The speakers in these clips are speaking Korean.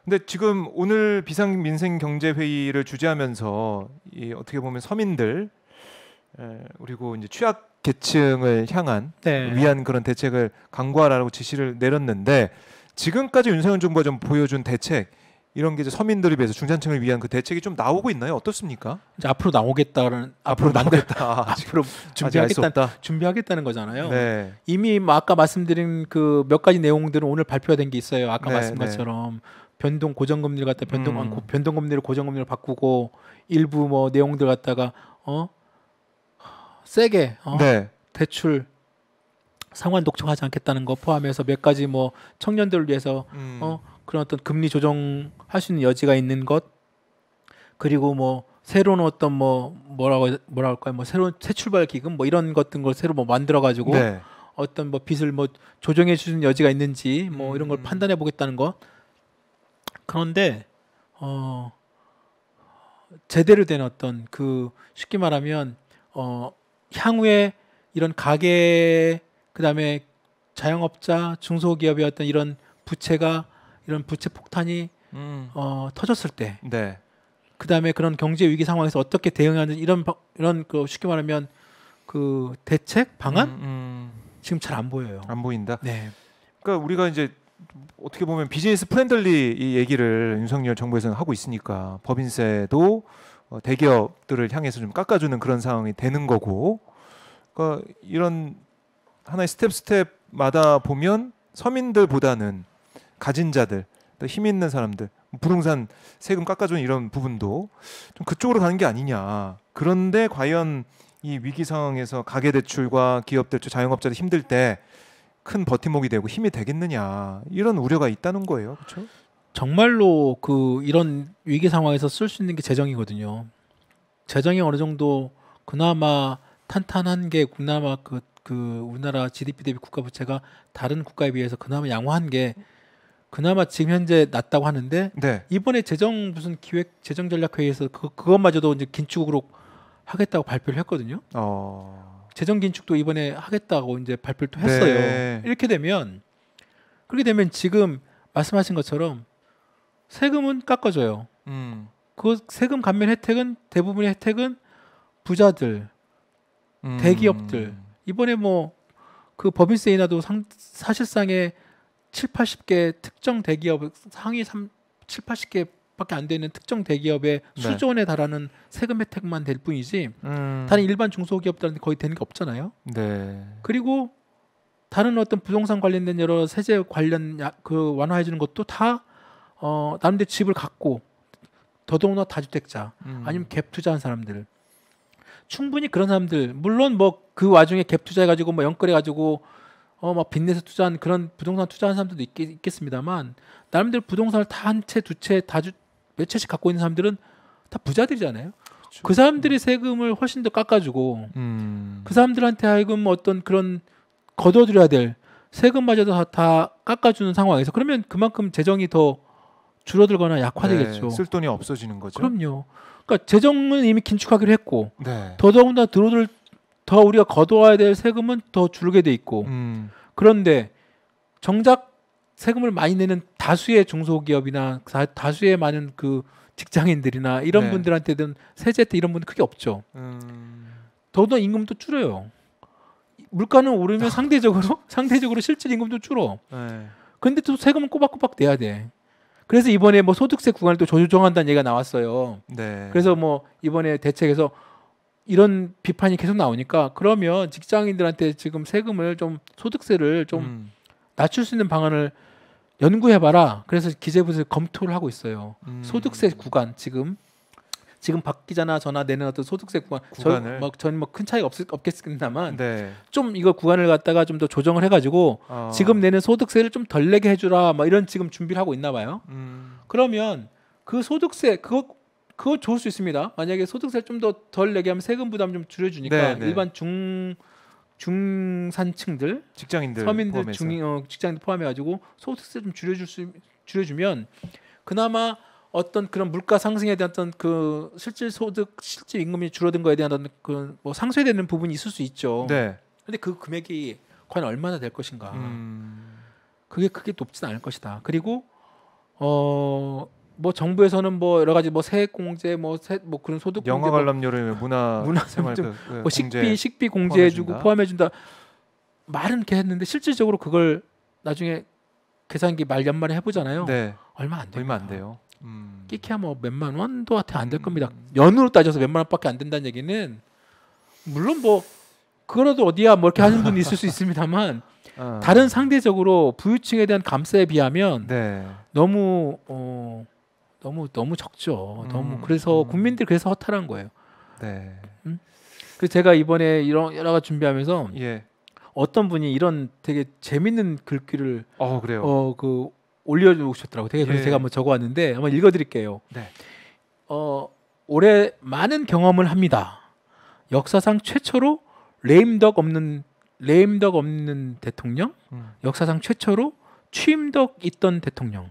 근데 지금 오늘 비상민생경제회의를 주재하면서 어떻게 보면 서민들 그리고 이제 취약계층을 향한 네. 위한 그런 대책을 강구하라고 지시를 내렸는데 지금까지 윤석열 정부가 좀 보여준 대책 이런 게 이제 서민들을 위해서 중산층을 위한 그 대책이 좀 나오고 있나요? 어떻습니까? 이제 앞으로 나오겠다는 앞으로 나오겠다. 앞으로 아직 알 수 없다. 준비하겠다는 거잖아요. 네. 이미 뭐 아까 말씀드린 그 몇 가지 내용들은 오늘 발표된 게 있어요. 아까 네, 말씀 네. 것처럼 변동 고정금리를 갖다 변동금리를 고정금리로 바꾸고 일부 뭐 내용들 갖다가 세게 네. 대출 상환 독촉하지 않겠다는 거 포함해서 몇 가지 뭐 청년들을 위해서 그런 어떤 금리 조정할 수 있는 여지가 있는 것 그리고 뭐 새로운 어떤 뭐라 할까요? 뭐 새로운 새 출발 기금 뭐 이런 것들 걸 새로 뭐 만들어 가지고 네. 어떤 뭐 빚을 뭐 조정해 주는 여지가 있는지 뭐 이런 걸 판단해 보겠다는 것. 그런데 제대로 된 어떤 그 쉽게 말하면 향후에 이런 가계 그다음에 자영업자 중소기업의 어떤 이런 부채 폭탄이 터졌을 때 네. 그다음에 그런 경제 위기 상황에서 어떻게 대응하는 이런 그 쉽게 말하면 그 대책 방안 지금 잘 안 보여요. 안 보인다. 네. 그러니까 우리가 이제 어떻게 보면 비즈니스 프렌들리 이 얘기를 윤석열 정부에서는 하고 있으니까 법인세도 대기업들을 향해서 좀 깎아주는 그런 상황이 되는 거고, 그러니까 이런 하나의 스텝마다 보면 서민들보다는 가진 자들, 또 힘 있는 사람들, 부동산 세금 깎아주는 이런 부분도 좀 그쪽으로 가는 게 아니냐. 그런데 과연 이 위기 상황에서 가계대출과 기업들, 자영업자들 힘들 때 큰 버팀목이 되고 힘이 되겠느냐 이런 우려가 있다는 거예요, 그렇죠? 정말로 그 이런 위기 상황에서 쓸 수 있는 게 재정이거든요. 재정이 어느 정도 그나마 탄탄한 게 그나마 그 우리나라 GDP 대비 국가 부채가 다른 국가에 비해서 그나마 양호한 게 그나마 지금 현재 낮다고 하는데 네. 이번에 무슨 기획 재정 전략 회의에서 그것마저도 이제 긴축으로 하겠다고 발표를 했거든요. 재정 긴축도 이번에 하겠다고 이제 발표를 또 했어요. 네. 그렇게 되면 지금 말씀하신 것처럼 세금은 깎아줘요. 그 세금 감면 혜택은 대부분의 혜택은 부자들, 대기업들. 이번에 뭐 그 법인세 인하도 사실상의 7, 80개 특정 대기업 상위 7, 80개밖에 안 되는 특정 대기업의 네. 수조 원에 달하는 세금 혜택만 될 뿐이지 다른 일반 중소기업들한테 거의 되는 게 없잖아요. 네. 그리고 다른 어떤 부동산 관련된 여러 세제 관련 그 완화해 주는 것도 다 나름대로 집을 갖고 더더군다나 다주택자 아니면 갭 투자한 사람들 충분히 그런 사람들 물론 뭐 그 와중에 갭 투자해 가지고 뭐 연끌해 가지고 막 빚내서 투자한 그런 부동산 투자한 사람들도 있겠습니다만 나름대로 부동산을 다 한 채, 두 채, 몇 채씩 갖고 있는 사람들은 다 부자들이잖아요. 그렇죠. 그 사람들이 세금을 훨씬 더 깎아주고 그 사람들한테 하여금 어떤 그런 걷어들여야 될 세금마저도 다 깎아주는 상황에서 그러면 그만큼 재정이 더 줄어들거나 약화되겠죠. 네, 쓸 돈이 없어지는 거죠. 그럼요. 그러니까 재정은 이미 긴축하기로 했고 네. 더더군다나 더 우리가 걷어와야 될 세금은 더 줄게 돼 있고 그런데 정작 세금을 많이 내는 다수의 중소기업이나 다수의 많은 그 직장인들이나 이런 네. 분들한테는 세제 혜택 이런 분들 크게 없죠. 더더 임금도 줄어요. 물가는 오르면 상대적으로 실질 임금도 줄어. 네. 근데 또 세금은 꼬박꼬박 내야 돼. 그래서 이번에 뭐 소득세 구간을 또 조정한다는 얘기가 나왔어요. 네. 그래서 뭐 이번에 대책에서 이런 비판이 계속 나오니까 그러면 직장인들한테 지금 세금을 좀 소득세를 좀 낮출 수 있는 방안을 연구해봐라. 그래서 기재부에서 검토를 하고 있어요. 소득세 구간 지금 박 기자나 저나 내는 어떤 소득세 구간을 저는 뭐 큰 차이가 없겠습니다만 네. 좀 이거 구간을 갖다가 좀 더 조정을 해가지고 지금 내는 소득세를 좀 덜 내게 해주라. 뭐 이런 지금 준비를 하고 있나 봐요. 그러면 그 소득세 그거 좋을 수 있습니다. 만약에 소득세를 좀 더 덜 내게 하면 세금 부담 좀 줄여주니까 네, 네. 일반 중산층들, 직장인들 서민들, 포함해서. 직장인들 포함해가지고 소득세 좀 줄여주면 그나마 어떤 그런 물가 상승에 대한 어떤 그 실질 임금이 줄어든 거에 대한 어떤 그 뭐 상쇄되는 부분이 있을 수 있죠. 네. 근데 그 금액이 과연 얼마나 될 것인가? 그게 크게 높지는 않을 것이다. 그리고 뭐 정부에서는 뭐 여러 가지 뭐 세액공제 뭐 그런 소득 영화 공제 관람료를 문화생활 좀 그 뭐 식비 공제해주고 포함해준다 말은 이렇게 했는데 실질적으로 그걸 나중에 계산기 말 연말에 해보잖아요. 네. 얼마 안 됩니다. 얼마 안 돼요. 끼키야 뭐 몇만 원도 안 될 겁니다. 연으로 따져서 몇만 원밖에 안 된다는 얘기는 물론 뭐 그거라도 어디야 뭐 이렇게 하는 분이 있을 수 있습니다만 다른 상대적으로 부유층에 대한 감세에 비하면 네. 너무 적죠. 너무 그래서 국민들이 그래서 허탈한 거예요. 네. 그래서 제가 이번에 이런 여러 가지 준비하면서 예. 어떤 분이 이런 되게 재밌는 글귀를 그래요. 그 올려주셨더라고요. 되게 그래서 예. 제가 한번 적어왔는데 한번 읽어드릴게요. 네. 올해 많은 경험을 합니다. 역사상 최초로 레임덕 없는 대통령, 역사상 최초로 취임덕 있던 대통령,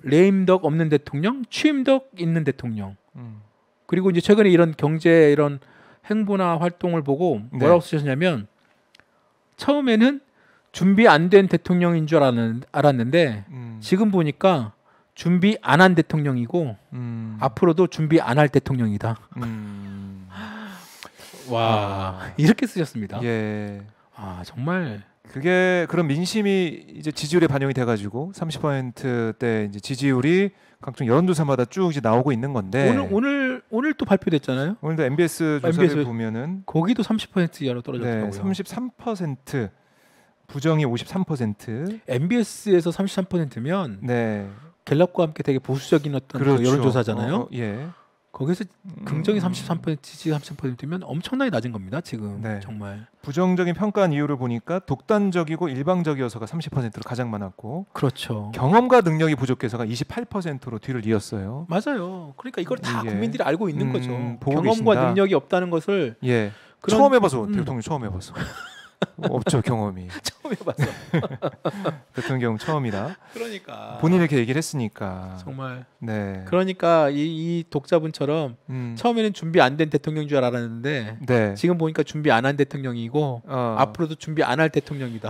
레임덕 없는 대통령, 취임덕 있는 대통령. 그리고 이제 최근에 이런 경제 이런 행보나 활동을 보고 뭐라고 쓰셨냐면 처음에는 준비 안 된 대통령인 줄 알았는데 지금 보니까 준비 안 한 대통령이고 앞으로도 준비 안 할 대통령이다. 와 이렇게 쓰셨습니다. 예. 정말 그게 그런 민심이 이제 지지율에 반영이 돼가지고 30%대 이제 지지율이 각종 여론조사마다 쭉 이제 나오고 있는 건데 오늘 또 발표됐잖아요. 오늘도 MBS 조사를 보면은 거기도 30% 이하로 떨어졌더라고요. 네, 33% 부정이 53%. MBS에서 33%면 네. 갤럽과 함께 되게 보수적인 어떤 그렇죠. 그 여론조사잖아요. 예. 거기서 긍정이 33% 지지 33%면 엄청나게 낮은 겁니다. 지금 네. 정말 부정적인 평가한 이유를 보니까 독단적이고 일방적이어서가 30%로 가장 많았고 그렇죠. 경험과 능력이 부족해서가 28%로 뒤를 이었어요. 맞아요. 그러니까 이걸 다 예. 국민들이 알고 있는 거죠. 보고 경험과 계신다. 능력이 없다는 것을 예. 처음 해봐서 대통령 처음 해봤어. 없죠 경험이. 처음 해봤어. 대통령 처음이다. 그러니까 본인이 이렇게 얘기를 했으니까. 정말. 네. 그러니까 이 독자분처럼 처음에는 준비 안 된 대통령인 줄 알았는데 네. 지금 보니까 준비 안 한 대통령이고 앞으로도 준비 안 할 대통령이다.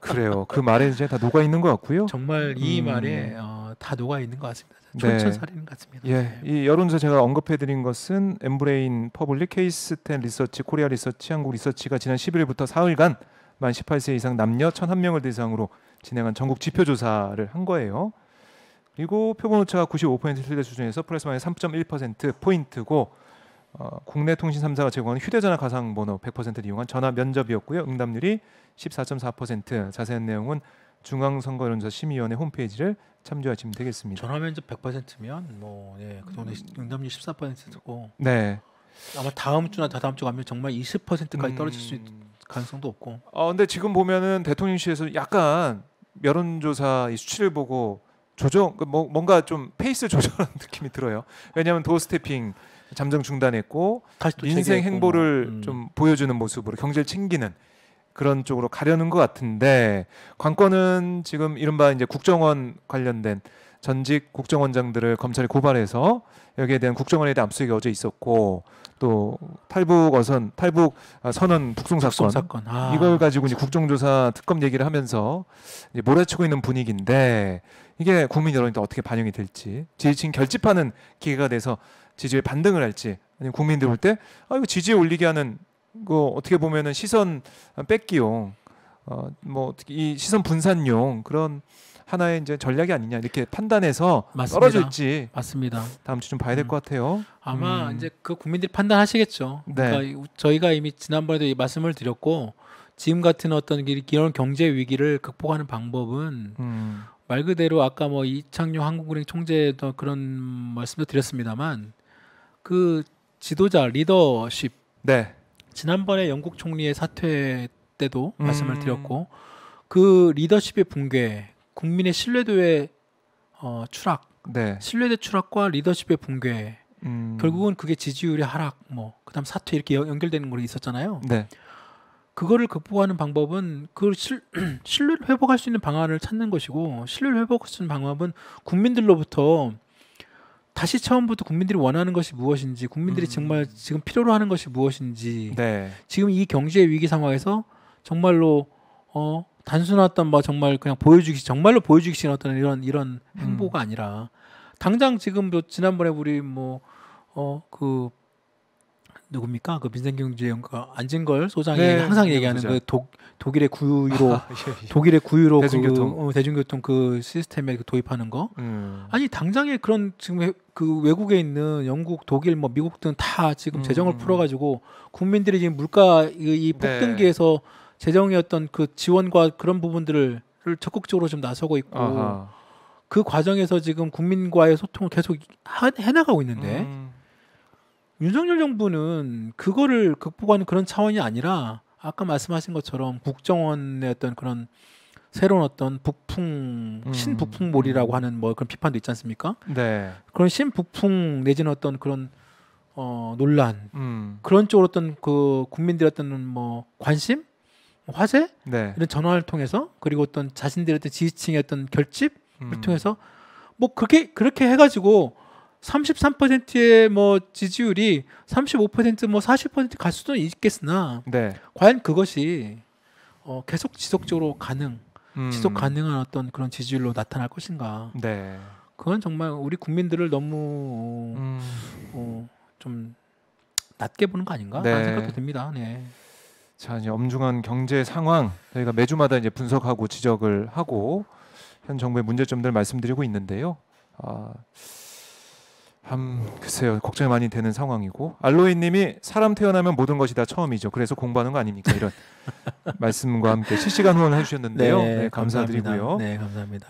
그래요. 그 말에 이제 다 녹아 있는 것 같고요. 정말 이 말에 다 녹아 있는 것 같습니다. 촌철살인 같습니다. 예, 이 여론조사 제가 언급해드린 것은 엠브레인 퍼블릭, 케이스텐 리서치, 코리아 리서치, 한국 리서치가 지난 11일부터 사흘간 만 18세 이상 남녀 1,001명을 대상으로 진행한 전국 지표조사를 한 거예요. 그리고 표본 오차가 95% 신뢰 수준에서 플러스 마이너스 3.1% 포인트고 국내 통신 3사가 제공하는 휴대전화 가상번호 100%를 이용한 전화 면접이었고요. 응답률이 14.4%. 자세한 내용은 중앙선거여론조사 심의위원회 홈페이지를 참조하시면 되겠습니다. 전화 면접 100%면 뭐 그 돈에 응답률 14%고 네. 아마 다음 주나 다다음 주 가면 정말 20%까지 떨어질 수 있는 가능성도 없고. 근데 지금 보면은 대통령실에서 약간 여론조사 이 수치를 보고 뭔가 좀 페이스 조절하는 느낌이 들어요. 왜냐하면 도어 스태핑 잠정 중단했고 다시 또 민생 행보를 좀 보여주는 모습으로 경제를 챙기는 그런 쪽으로 가려는 것 같은데 관건은 지금 이른바 이제 국정원 관련된 전직 국정원장들을 검찰이 고발해서 여기에 대한 국정원에 대한 압수수색이 어제 있었고 또 탈북 선언 북송 사건 이걸 가지고 이제 국정조사 특검 얘기를 하면서 이제 몰아치고 있는 분위기인데 이게 국민 여론이 또 어떻게 반영이 될지 지지층 결집하는 기회가 돼서 지지에 반등을 할지 아니면 국민들 볼 때 이거 지지에 올리게 하는 거 어떻게 보면은 시선 뺏기용 뭐 이 시선 분산용 그런 하나의 이제 전략이 아니냐 이렇게 판단해서 맞습니다. 떨어질지 맞습니다. 다음 주 좀 봐야 될 것 같아요. 아마 이제 그 국민들이 판단하시겠죠. 네. 그러니까 저희가 이미 지난번에도 말씀을 드렸고 지금 같은 어떤 이런 경제 위기를 극복하는 방법은 말 그대로 아까 뭐 이창용 한국은행 총재도 그런 말씀도 드렸습니다만 그 지도자 리더십 네. 지난번에 영국 총리의 사퇴 때도 말씀을 드렸고 그 리더십의 붕괴, 국민의 신뢰도의 추락, 네. 신뢰도 추락과 리더십의 붕괴, 결국은 그게 지지율의 하락, 뭐 그다음 사퇴 이렇게 연결되는 걸로 있었잖아요. 네. 그거를 극복하는 방법은 그 신뢰를 회복할 수 있는 방안을 찾는 것이고 신뢰를 회복할 수 있는 방법은 국민들로부터 다시 처음부터 국민들이 원하는 것이 무엇인지 국민들이 정말 지금 필요로 하는 것이 무엇인지 네. 지금 이 경제 위기 상황에서 정말로 단순한 어떤 뭐 정말 그냥 보여주기 정말로 보여주기 싫은 어떤 이런 행보가 아니라 당장 지금 뭐 지난번에 우리 뭐 그 누굽니까 그 민생경제연구가 안진걸 소장이 네, 항상 네, 얘기하는 보자. 그 독일의 구유로 예, 예. 독일의 구유로 대중교통. 대중교통 그 시스템에 그 도입하는 거 아니 당장에 그런 지금 그 외국에 있는 영국, 독일, 뭐 미국 등 다 지금 재정을 풀어가지고 국민들이 지금 물가 이 폭등기에서 재정의 어떤 그 지원과 그런 부분들을 적극적으로 좀 나서고 있고 아하. 그 과정에서 지금 국민과의 소통을 계속 해나가고 있는데 윤석열 정부는 그거를 극복하는 그런 차원이 아니라 아까 말씀하신 것처럼 국정원의 어떤 그런 새로운 어떤 신북풍몰이라고 하는 뭐 그런 비판도 있지 않습니까? 네. 그런 신북풍 내지는 어떤 그런 논란 그런 쪽으로 어떤 그 국민들의 어떤 뭐 관심, 화제 네. 이런 전환을 통해서 그리고 어떤 자신들의 어떤 지지층의 어떤 결집을 음. 통해서 뭐 그렇게 해가지고 33%의 뭐 지지율이 35%뭐 40%갈 수도 있겠으나 네. 과연 그것이 계속 지속적으로 지속 음. 가능한 어떤 그런 지지율로 나타날 것인가? 네. 그건 정말 우리 국민들을 너무 좀 낮게 보는 거 아닌가? 네. 라는 생각도 듭니다. 네. 자, 이제 엄중한 경제 상황 저희가 매주마다 이제 분석하고 지적을 하고 현 정부의 문제점들 말씀드리고 있는데요. 글쎄요, 걱정이 많이 되는 상황이고 알로이님이 사람 태어나면 모든 것이 다 처음이죠. 그래서 공부하는 거 아닙니까? 이런 말씀과 함께 실시간 후원을 해주셨는데요. 네, 감사드리고요. 네, 감사합니다.